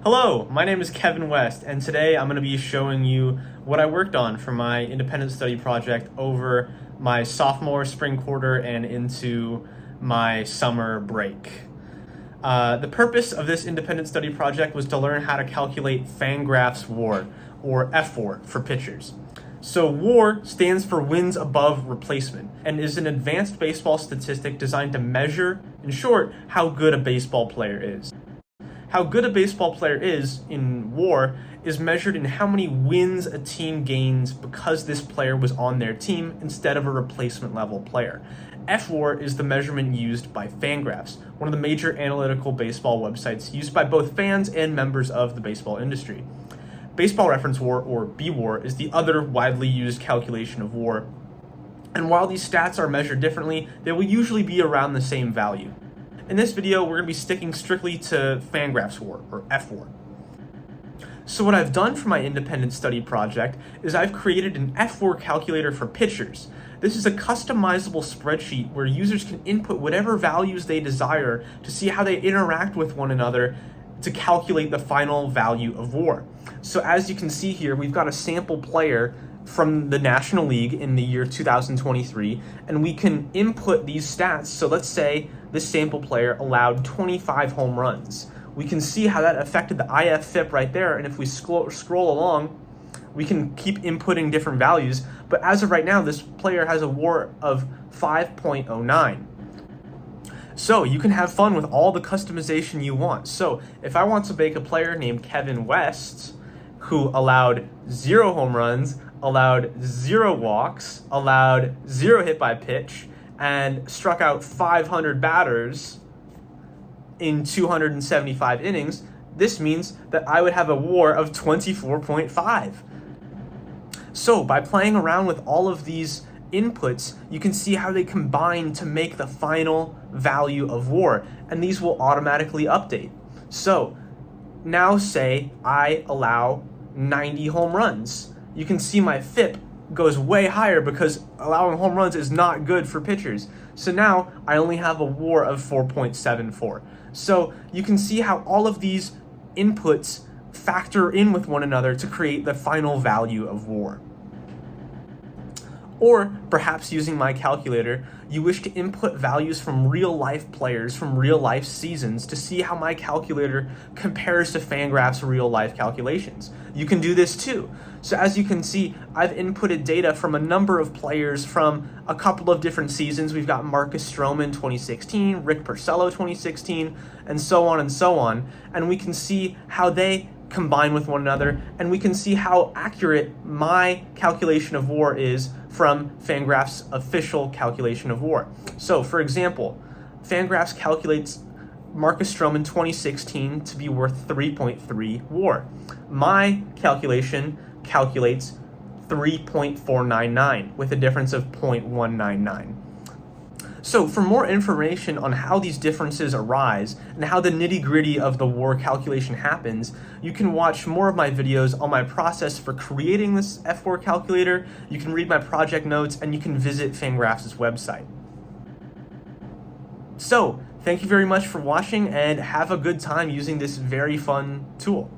Hello, my name is Kevin West, and today I'm going to be showing you what I worked on for my independent study project over my sophomore spring quarter and into my summer break. The purpose of this independent study project was to learn how to calculate Fangraphs WAR, or fWAR for pitchers. So WAR stands for wins above replacement and is an advanced baseball statistic designed to measure, in short, how good a baseball player is. How good a baseball player is in WAR is measured in how many wins a team gains because this player was on their team instead of a replacement level player. fWAR is the measurement used by Fangraphs, one of the major analytical baseball websites used by both fans and members of the baseball industry. Baseball reference WAR, or bWAR, is the other widely used calculation of WAR. And while these stats are measured differently, they will usually be around the same value. In this video, we're going to be sticking strictly to Fangraphs WAR, or fWAR. So what I've done for my independent study project is I've created an fWAR calculator for pitchers. This is a customizable spreadsheet where users can input whatever values they desire to see how they interact with one another to calculate the final value of WAR. So as you can see here, we've got a sample player from the National League in the year 2023, and we can input these stats. So let's say this sample player allowed 25 home runs. We can see how that affected the IFFIP right there, and if we scroll along, we can keep inputting different values, but as of right now, this player has a WAR of 5.09. So you can have fun with all the customization you want. So if I want to make a player named Kevin West, who allowed 0 home runs, allowed 0 walks, allowed 0 hit by pitch, and struck out 500 batters in 275 innings, this means that I would have a WAR of 24.5. So by playing around with all of these inputs, you can see how they combine to make the final value of WAR, and these will automatically update. So now say I allow 90 home runs. You can see my FIP goes way higher because allowing home runs is not good for pitchers. So now I only have a WAR of 4.74. So you can see how all of these inputs factor in with one another to create the final value of WAR. Or perhaps using my calculator, you wish to input values from real life players from real life seasons to see how my calculator compares to Fangraphs' real life calculations. You can do this too. So as you can see, I've inputted data from a number of players from a couple of different seasons. We've got Marcus Stroman 2016, Rick Porcello 2016, and so on and so on. And we can see how they combine with one another, and we can see how accurate my calculation of WAR is from Fangraphs' official calculation of WAR. So for example, Fangraphs calculates Marcus Stroman 2016 to be worth 3.3 WAR. My calculation calculates 3.499 with a difference of 0.199. So for more information on how these differences arise and how the nitty-gritty of the WAR calculation happens, you can watch more of my videos on my process for creating this fWAR calculator. You can read my project notes, and you can visit Fangraphs' website. So thank you very much for watching, and have a good time using this very fun tool.